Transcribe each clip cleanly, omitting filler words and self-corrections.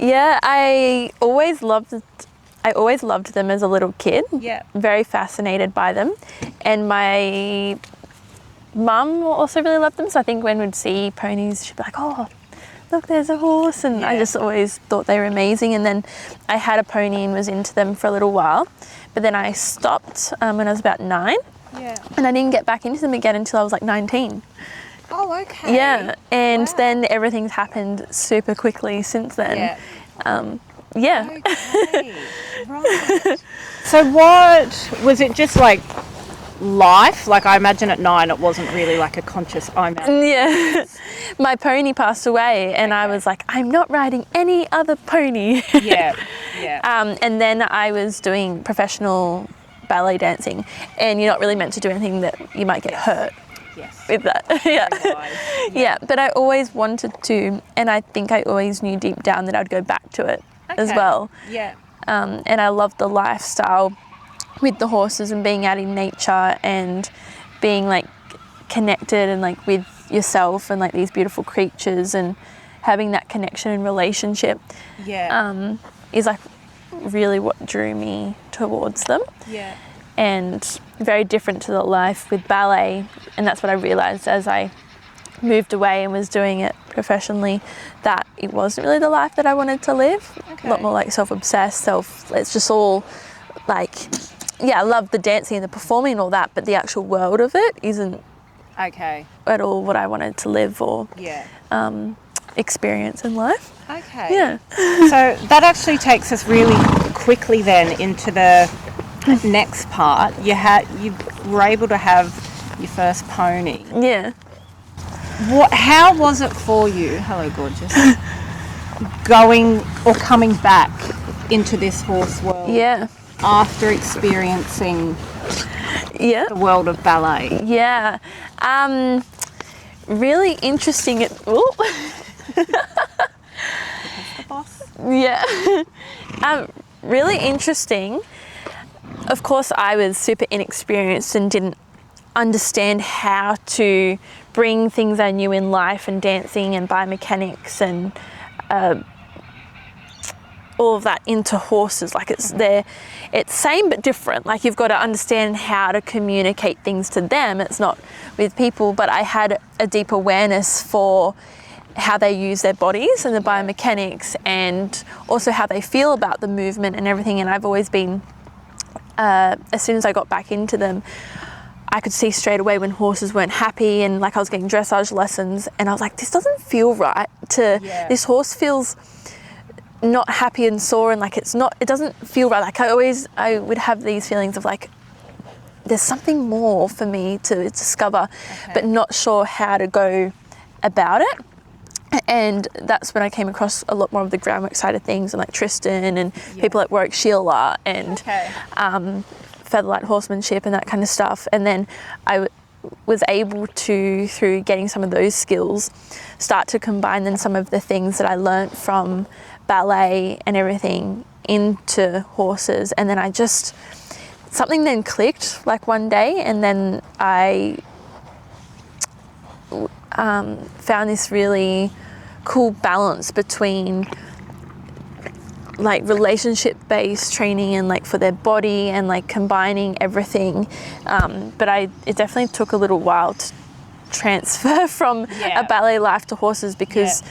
Yeah, I always loved them as a little kid. Yeah. Very fascinated by them. And my mum also really loved them. So I think when we'd see ponies, she'd be like, oh, look, there's a horse. And I just always thought they were amazing. And then I had a pony and was into them for a little while. But then I stopped when I was about 9. Yeah. And I didn't get back into them again until I was like 19. Oh, okay. Yeah. And then everything's happened super quickly since then. Yeah. Okay. Right. So what, was it just like life? Like I imagine at 9 it wasn't really like a conscious Yeah. My pony passed away and I was like, I'm not riding any other pony. Yeah. And then I was doing professional ballet dancing, and you're not really meant to do anything that you might get hurt with that. Yeah, but I always wanted to, and I think I always knew deep down that I'd go back to it as well. And I loved the lifestyle with the horses and being out in nature and being like connected and like with yourself and like these beautiful creatures, and having that connection and relationship is like really what drew me towards them. And very different to the life with ballet, and that's what I realized as I moved away and was doing it professionally, that it wasn't really the life that I wanted to live. A lot more like self-obsessed, it's just all like, I love the dancing and the performing and all that, but the actual world of it isn't at all what I wanted to live or experience in life. So that actually takes us really quickly then into the next part. You were able to have your first pony. How was it for you, hello gorgeous, going or coming back into this horse world after experiencing the world of ballet? Really interesting. Really interesting. Of course, I was super inexperienced and didn't understand how to bring things I knew in life and dancing and biomechanics and all of that into horses. Like it's same but different. Like you've got to understand how to communicate things to them. It's not with people, but I had a deep awareness for how they use their bodies and the biomechanics, and also how they feel about the movement and everything. And I've always been, as soon as I got back into them, I could see straight away when horses weren't happy, and like I was getting dressage lessons and I was like, this doesn't feel right this horse feels not happy and sore, and like it doesn't feel right. Like I would have these feelings of like, there's something more for me to discover, but not sure how to go about it. And that's when I came across a lot more of the groundwork side of things, and like Tristan and people at work, Sheila, and featherlight horsemanship and that kind of stuff. And then I was able to, through getting some of those skills, start to combine then some of the things that I learnt from ballet and everything into horses. And then something then clicked like one day, and then I found this really cool balance between like relationship-based training and like for their body and like combining everything. But it definitely took a little while to transfer from a ballet life to horses, because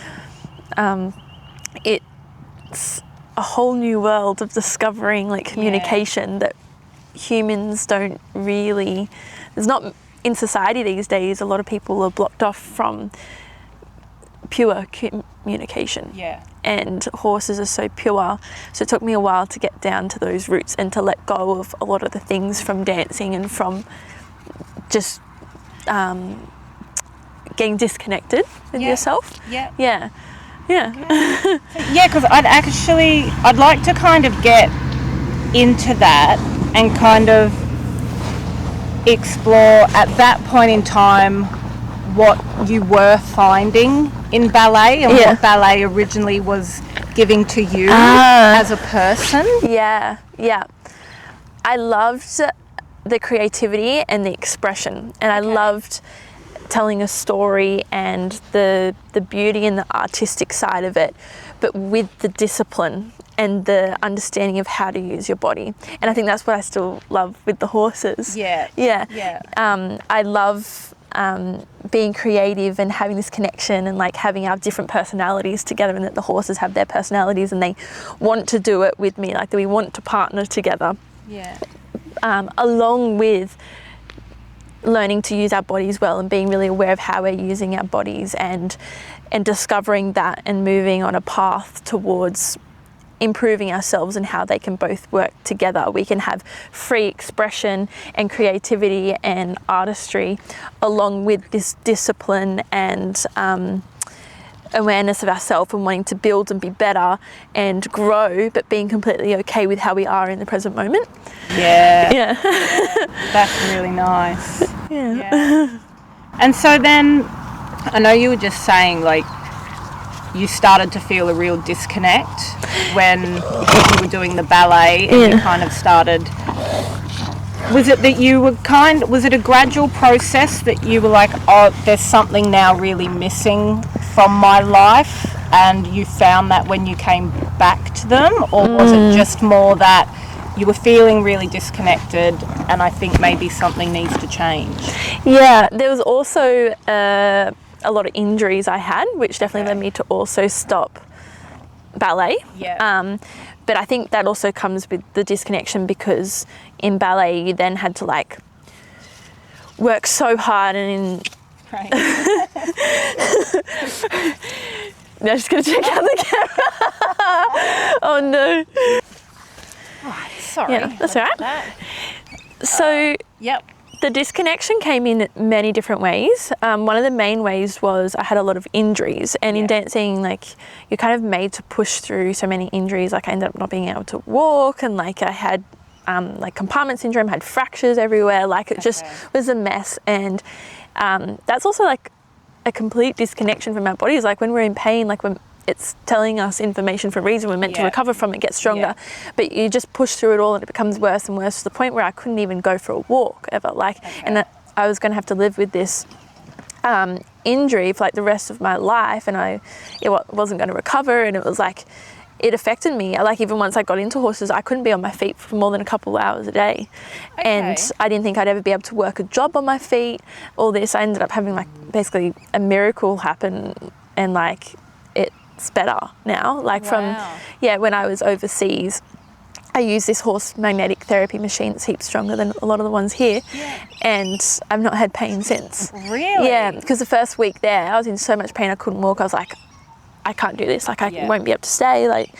it's a whole new world of discovering like communication that humans don't really, there's not in society these days. A lot of people are blocked off from pure communication. And horses are so pure. So it took me a while to get down to those roots and to let go of a lot of the things from dancing and from just getting disconnected with yourself. Because I'd like to kind of get into that and kind of explore at that point in time what you were finding in ballet and what ballet originally was giving to you as a person. I loved the creativity and the expression, and I loved telling a story and the beauty and the artistic side of it. but with the discipline and the understanding of how to use your body. And I think that's what I still love with the horses. Yeah. I love being creative and having this connection and like having our different personalities together, and that the horses have their personalities and they want to do it with me, like we want to partner together. Along with learning to use our bodies well and being really aware of how we're using our bodies, and discovering that and moving on a path towards improving ourselves and how they can both work together. We can have free expression and creativity and artistry along with this discipline and awareness of ourselves and wanting to build and be better and grow, but being completely okay with how we are in the present moment. Yeah. That's really nice. Yeah. And so then, I know you were just saying like you started to feel a real disconnect when you were doing the ballet and you kind of started. Was it that you were was it a gradual process that you were like, oh, there's something now really missing from my life, and you found that when you came back to them? Or was it just more that you were feeling really disconnected and I think maybe something needs to change? Yeah, there was also a lot of injuries I had, which definitely led me to also stop ballet. But I think that also comes with the disconnection, because in ballet you then had to like work so hard and No, I'm just gonna check out the camera. Oh no. Oh, sorry. Yeah, that's all right. So the disconnection came in many different ways. One of the main ways was I had a lot of injuries, and in dancing, like you're kind of made to push through so many injuries. Like I ended up not being able to walk, and like I had like compartment syndrome, had fractures everywhere. Like it just was a mess, and that's also like a complete disconnection from our bodies. Like when we're in pain, like when it's telling us information for a reason, we're meant to recover from it, get stronger, but you just push through it all and it becomes worse and worse, to the point where I couldn't even go for a walk ever. Like, and I was going to have to live with this injury for like the rest of my life, and it wasn't going to recover, and it was like, it affected me. Like even once I got into horses, I couldn't be on my feet for more than a couple of hours a day. And I didn't think I'd ever be able to work a job on my feet. All this, I ended up having like basically a miracle happen, and like it's better now. Like from when I was overseas, I use this horse magnetic therapy machine that's heaps stronger than a lot of the ones here, and I've not had pain since. Really? Yeah, because the first week there I was in so much pain I couldn't walk. I was like, I can't do this, like I won't be able to stay, like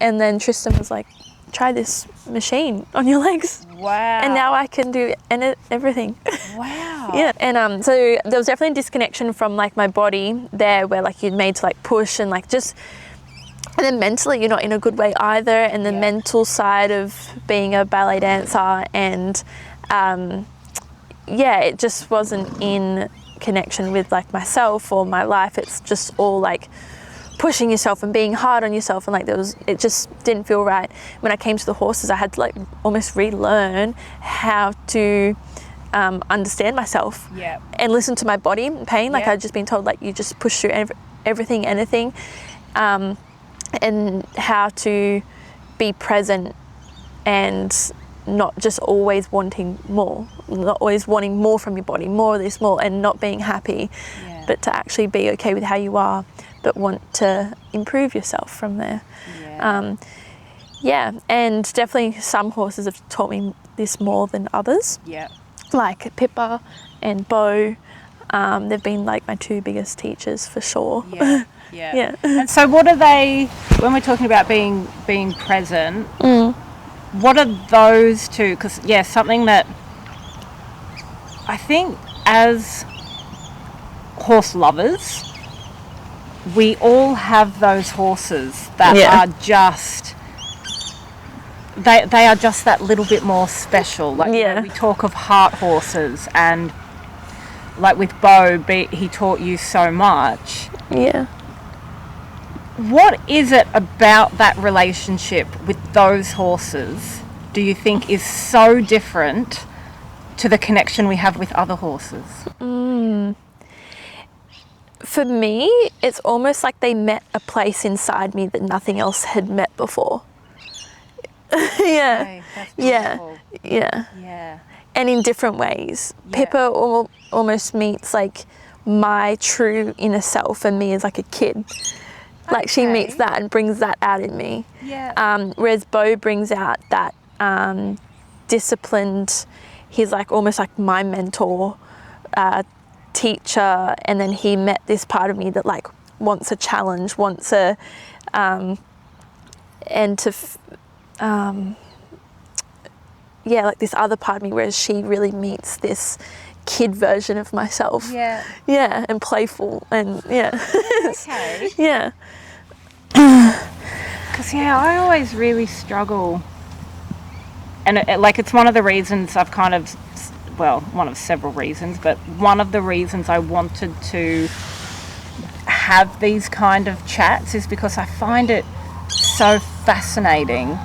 and then Tristan was like, try this machine on your legs. Wow. And now I can do everything. Wow. And so there was definitely a disconnection from like my body there, where like you're made to like push and like just, and then mentally you're not in a good way either, and the mental side of being a ballet dancer, and it just wasn't in connection with like myself or my life. It's just all like pushing yourself and being hard on yourself, and like it just didn't feel right. When I came to the horses, I had to like almost relearn how to understand myself and listen to my body in pain. Like I'd just been told like you just push through everything, anything, and how to be present and not just always wanting more, not always wanting more from your body, more of this, more, and not being happy, but to actually be okay with how you are, but want to improve yourself from there. And definitely some horses have taught me this more than others. Like Pippa and Bo, they've been like my two biggest teachers for sure. And so what are they, when we're talking about being present, what are those two? Because something that I think as horse lovers, we all have those horses that are just, they are just that little bit more special. Like you know, we talk of heart horses, and like with Bo, he taught you so much. What is it about that relationship with those horses do you think is so different to the connection we have with other horses? For me, it's almost like they met a place inside me that nothing else had met before. Yeah. Okay, that's beautiful. Yeah. And in different ways. Yeah. Pippa almost meets like my true inner self, and me as like a kid. Like she meets that and brings that out in me. Yeah. Whereas Beau brings out that disciplined, he's like almost like my mentor, teacher, and then he met this part of me that like wants a challenge, wants a like this other part of me, whereas she really meets this kid version of myself. Yeah, and playful, and Okay. Yeah. Because I always really struggle, and it's one of the reasons I've kind of, well, one of several reasons, but one of the reasons I wanted to have these kind of chats is because I find it so fascinating,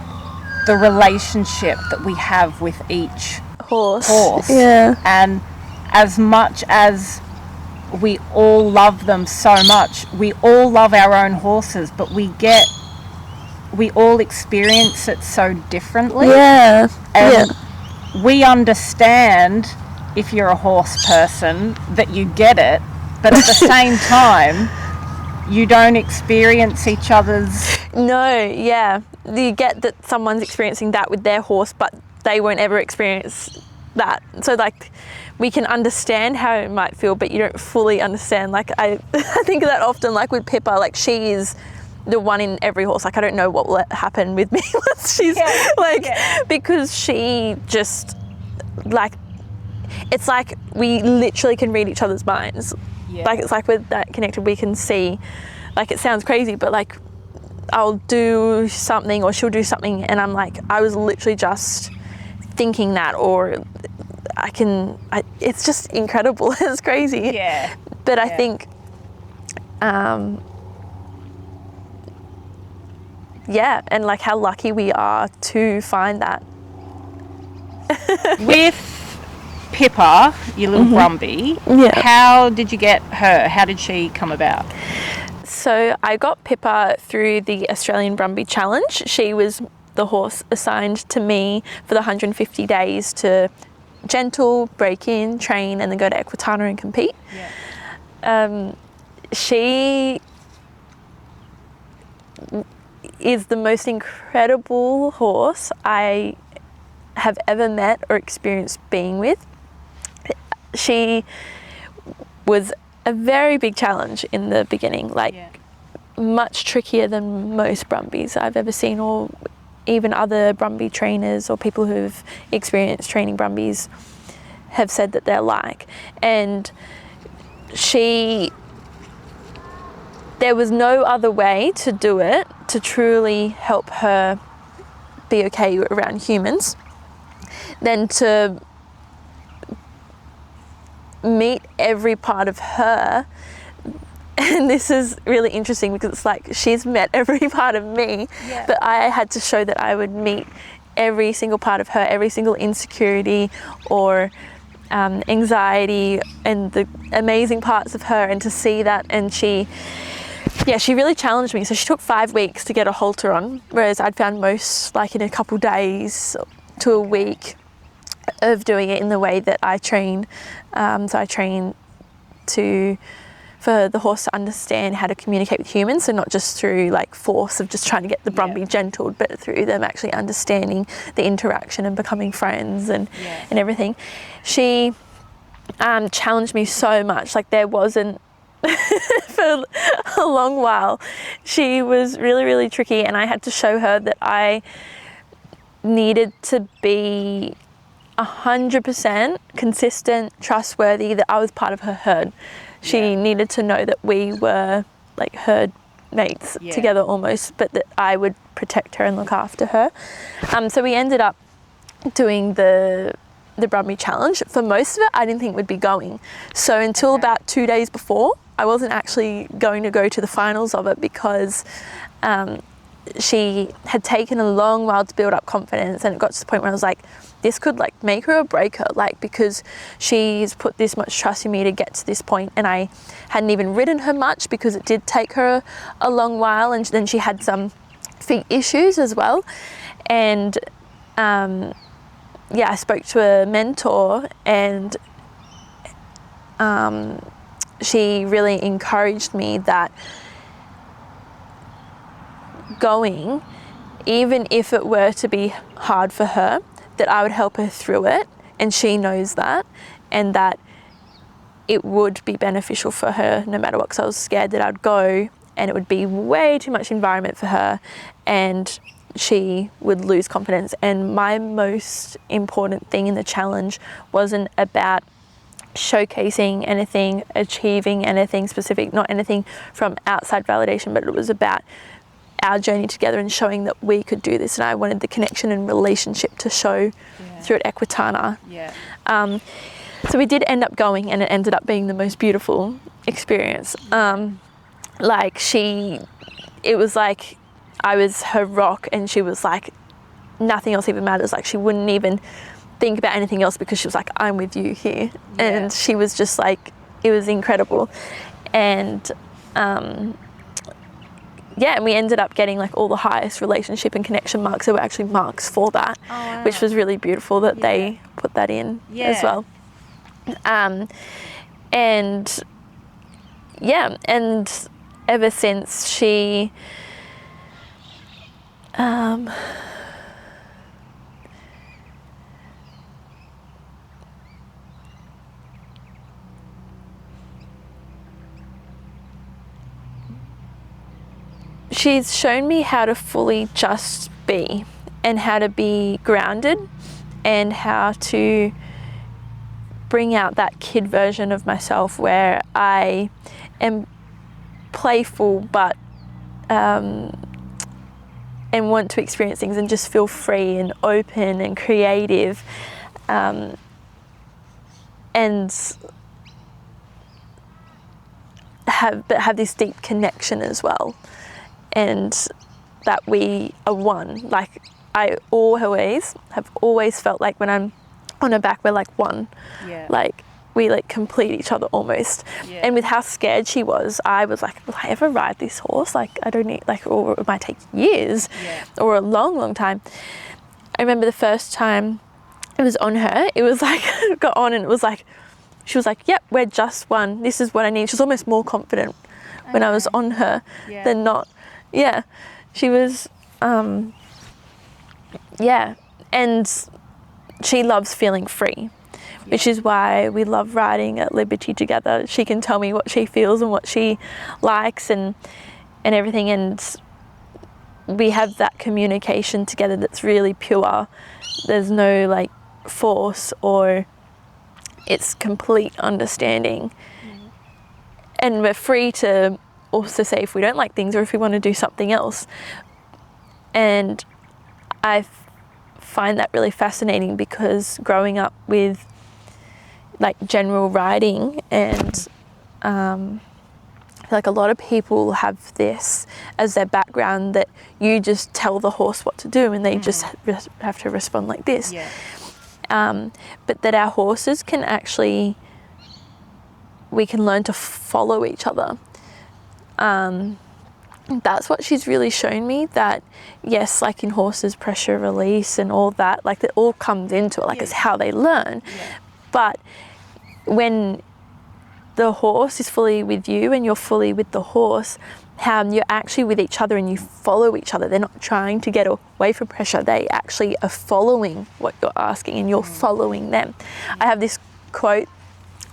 the relationship that we have with each horse. Yeah. And as much as we all love them so much, we all love our own horses, but we all experience it so differently. Yeah. And we understand, if you're a horse person, that you get it, but at the same time, you don't experience each other's... No, yeah. You get that someone's experiencing that with their horse, but they won't ever experience that. So like, we can understand how it might feel, but you don't fully understand. Like I think of that often, like with Pippa, like she is the one in every horse. Like I don't know what will happen with me once she's because she just like, it's like we literally can read each other's minds. Like it's like we're that connected, we can see, like it sounds crazy, but like I'll do something or she'll do something and I'm like, I was literally just thinking that, or it's just incredible. It's crazy. Yeah. But I think, and like how lucky we are to find that. With Pippa, your little brumby, how did you get her? How did she come about? So I got Pippa through the Australian Brumby Challenge. She was the horse assigned to me for the 150 days to gentle, break in, train, and then go to Equitana and compete. She is the most incredible horse I have ever met or experienced being with. She was a very big challenge in the beginning, much trickier than most Brumbies I've ever seen, or even other Brumby trainers or people who've experienced training Brumbies have said that they're like. And there was no other way to do it to truly help her be okay around humans than to meet every part of her. And this is really interesting because it's like she's met every part of me, but I had to show that I would meet every single part of her, every single insecurity or anxiety and the amazing parts of her, and to see that. And she really challenged me. So she took 5 weeks to get a halter on, whereas I'd found most like in a couple days to a week of doing it in the way that I train. So I train for the horse to understand how to communicate with humans, so not just through like force of just trying to get the brumby gentled, but through them actually understanding the interaction and becoming friends and everything. She challenged me so much. Like there wasn't for a long while. She was really, really tricky, and I had to show her that I needed to be 100% consistent, trustworthy, that I was part of her herd. She needed to know that we were like herd mates together almost, but that I would protect her and look after her. So we ended up doing the Brumby Challenge. For most of it, I didn't think we'd be going. So until about 2 days before, I wasn't actually going to go to the finals of it because she had taken a long while to build up confidence, and it got to the point where I was like, this could like make her or break her, like, because she's put this much trust in me to get to this point, and I hadn't even ridden her much because it did take her a long while, and then she had some feet issues as well. And I spoke to a mentor, and she really encouraged me that going, even if it were to be hard for her, that I would help her through it, and she knows that, and that it would be beneficial for her no matter what, because I was scared that I'd go and it would be way too much environment for her and she would lose confidence. And my most important thing in the challenge wasn't about showcasing anything, achieving anything specific, not anything from outside validation, but it was about our journey together and showing that we could do this. And I wanted the connection and relationship to show through at Equitana. So we did end up going, and it ended up being the most beautiful experience. It was like I was her rock, and she was like, nothing else even matters. Like, she wouldn't even think about anything else because she was like, I'm with you here. And she was just like, it was incredible. And and we ended up getting like all the highest relationship and connection marks. There were actually marks for that, which was really beautiful that they put that in as well. And ever since she's shown me how to fully just be, and how to be grounded, and how to bring out that kid version of myself where I am playful but and want to experience things and just feel free and open and creative, and have this deep connection as well, and that we are one. Like, I have always felt like when I'm on her back, we're like one. Like, we like complete each other almost. And with how scared she was, I was like, will I ever ride this horse? Like, I don't need, like, or it might take years or a long, long time. I remember the first time it was on her, it was like, got on, and it was like, she was like, yep, we're just one. This is what I need. She was almost more confident when I was on her than not. She was, and she loves feeling free, which is why we love riding at Liberty together. She can tell me what she feels and what she likes and everything, and we have that communication together that's really pure. There's no like force, or it's complete understanding. And we're free to also say if we don't like things or if we want to do something else. And I find that really fascinating, because growing up with like general riding, and I feel like a lot of people have this as their background, that you just tell the horse what to do and they just have to respond like this. But that our horses can actually, we can learn to follow each other. That's what she's really shown me, that yes, like in horses, pressure release and all that, like that all comes into it, like it's how they learn. But when the horse is fully with you and you're fully with the horse, you're actually with each other and you follow each other. They're not trying to get away from pressure. They actually are following what you're asking, and you're following them. I have this quote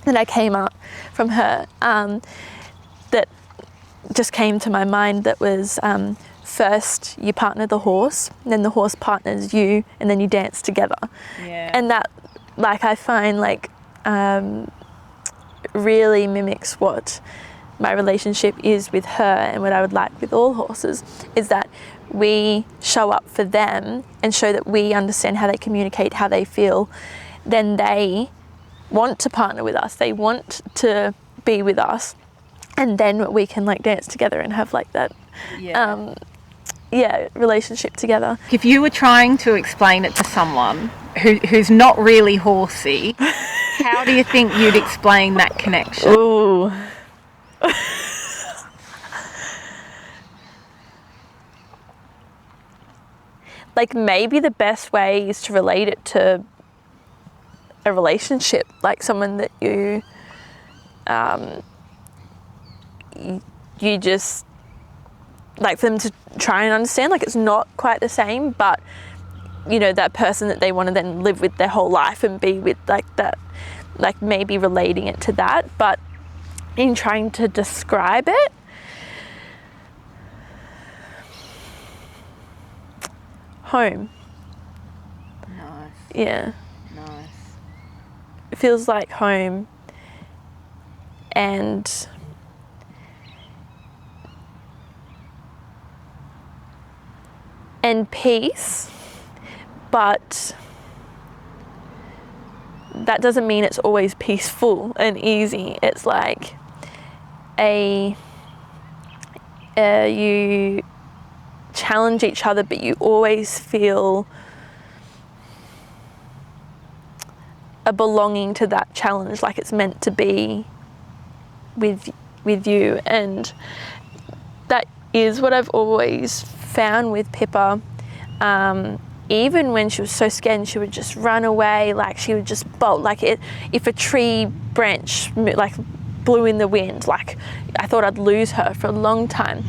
that I came up from her that just came to my mind, that was first you partner the horse, then the horse partners you, and then you dance together. And that, like, I find like really mimics what my relationship is with her, and what I would like with all horses, is that we show up for them and show that we understand how they communicate, how they feel. Then they want to partner with us, they want to be with us, and then we can like dance together and have like that relationship together. If you were trying to explain it to someone who's not really horsey, how do you think you'd explain that connection? Ooh. Like, maybe the best way is to relate it to a relationship, like someone that you just, like, for them to try and understand, like, it's not quite the same, but, you know, that person that they want to then live with their whole life and be with, like, that, like, maybe relating it to that. But in trying to describe it, home. Nice. Yeah. Nice. It feels like home, and peace, but that doesn't mean it's always peaceful and easy. It's like you challenge each other, but you always feel a belonging to that challenge, like it's meant to be with you. And that is what I've always found with Pippa. Even when she was so scared and she would just run away, like she would just bolt, like if a tree branch like blew in the wind, like I thought I'd lose her for a long time.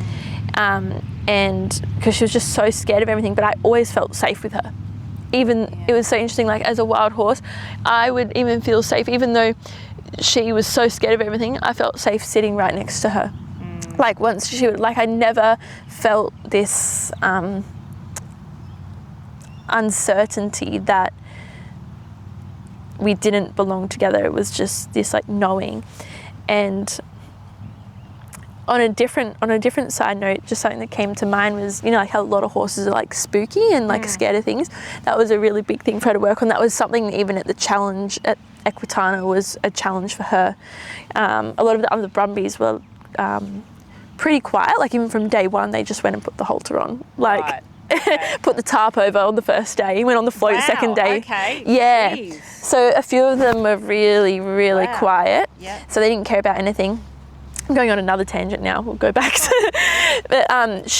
And because she was just so scared of everything, but I always felt safe with her. It was so interesting, like as a wild horse, I would even feel safe, even though she was so scared of everything, I felt safe sitting right next to her. Like once she would, like I never felt this uncertainty that we didn't belong together. It was just this like knowing. And on a different side note, just something that came to mind was, you know, like how a lot of horses are like spooky and like scared of things. That was a really big thing for her to work on. That was something even at the challenge at Equitana was a challenge for her. A lot of the other brumbies were pretty quiet. Like even from day one, they just went and put the halter on. Like Right. Okay. put the tarp over on the first day, went on the float second day. Okay. Yeah. Jeez. So a few of them were really, really quiet. Yeah. So they didn't care about anything. I'm going on another tangent now, we'll go back to, but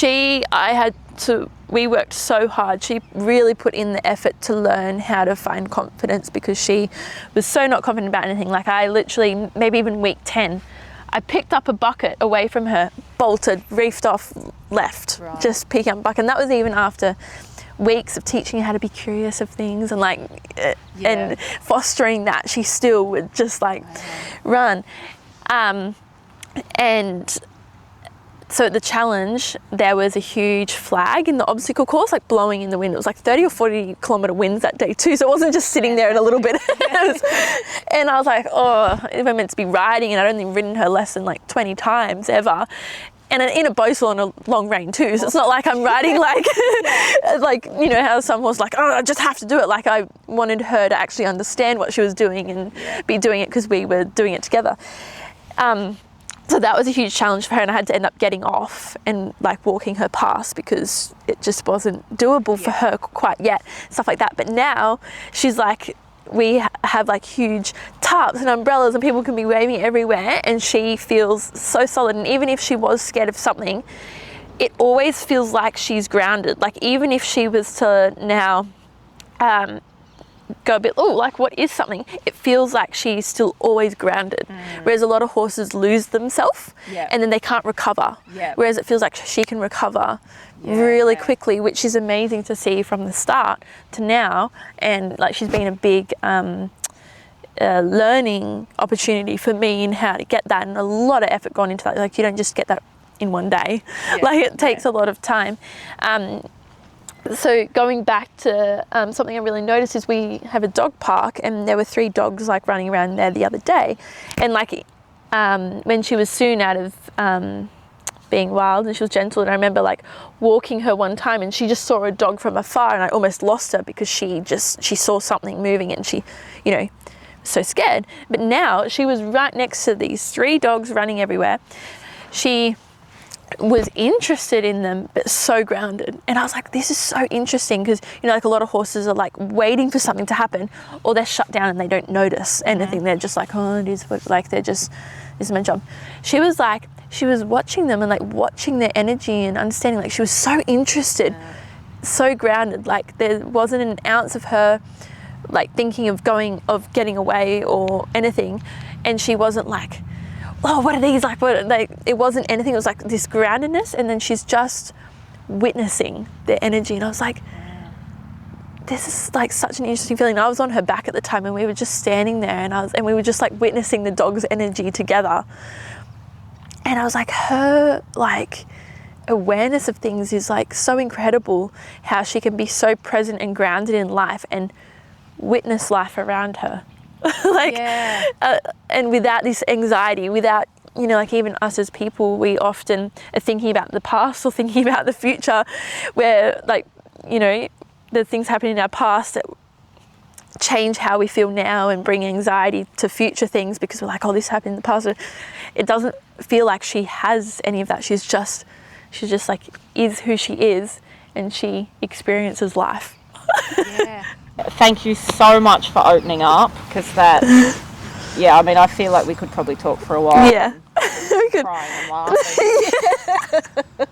we worked so hard. She really put in the effort to learn how to find confidence because she was so not confident about anything. Like I literally, maybe even week 10, I picked up a bucket away from her, bolted, reefed off, left, just picking up a bucket. And that was even after weeks of teaching her how to be curious of things and like, and fostering that, she still would just like run. And so at the challenge, there was a huge flag in the obstacle course, like blowing in the wind. It was like 30 or 40 kilometre winds that day too. So it wasn't just sitting there in a little bit. And I was like, oh, if I'm meant to be riding, and I'd only ridden her less than like 20 times ever. And in a bow on a long rein too. So it's not like I'm riding like, like, you know, how some horses like, oh, I just have to do it. Like I wanted her to actually understand what she was doing and be doing it because we were doing it together. So that was a huge challenge for her, and I had to end up getting off and like walking her past because it just wasn't doable for her quite yet, stuff like that. But now she's like, we have like huge tarps and umbrellas and people can be waving everywhere, and she feels so solid. And even if she was scared of something, it always feels like she's grounded. Like even if she was to now go a bit, oh, like what is something? It feels like she's still always grounded. Whereas a lot of horses lose themselves and then they can't recover. Whereas it feels like she can recover really quickly, which is amazing to see from the start to now. And like she's been a big learning opportunity for me in how to get that, and a lot of effort gone into that. Like you don't just get that in one day. Like it takes a lot of time. So going back to something I really noticed is we have a dog park, and there were 3 dogs like running around there the other day. And like when she was soon out of being wild and she was gentle, and I remember like walking her one time and she just saw a dog from afar, and I almost lost her because she saw something moving and she, you know, was so scared. But now she was right next to these 3 dogs running everywhere. She was interested in them, but so grounded. And I was like, this is so interesting, because, you know, like a lot of horses are like waiting for something to happen, or they're shut down and they don't notice anything. They're just like, oh, it is what, like, they're just, this is my job. She was like, she was watching them and like watching their energy and understanding, like she was so interested, so grounded. Like there wasn't an ounce of her like thinking of getting away or anything. And she wasn't like, oh, what are these, like, what, like, it wasn't anything. It was like this groundedness, and then she's just witnessing their energy. And I was like, this is like such an interesting feeling. I was on her back at the time, and we were just standing there, and we were just like witnessing the dog's energy together. And I was like, her like awareness of things is like so incredible, how she can be so present and grounded in life and witness life around her. Like, and without this anxiety, without, you know, like even us as people, we often are thinking about the past or thinking about the future, where like, you know, the things happening in our past that change how we feel now and bring anxiety to future things, because we're like, oh, this happened in the past. It doesn't feel like she has any of that. She's just like is who she is, and she experiences life. Yeah. Thank you so much for opening up, because that, I mean, I feel like we could probably talk for a while. Yeah. We could. Crying and laughing.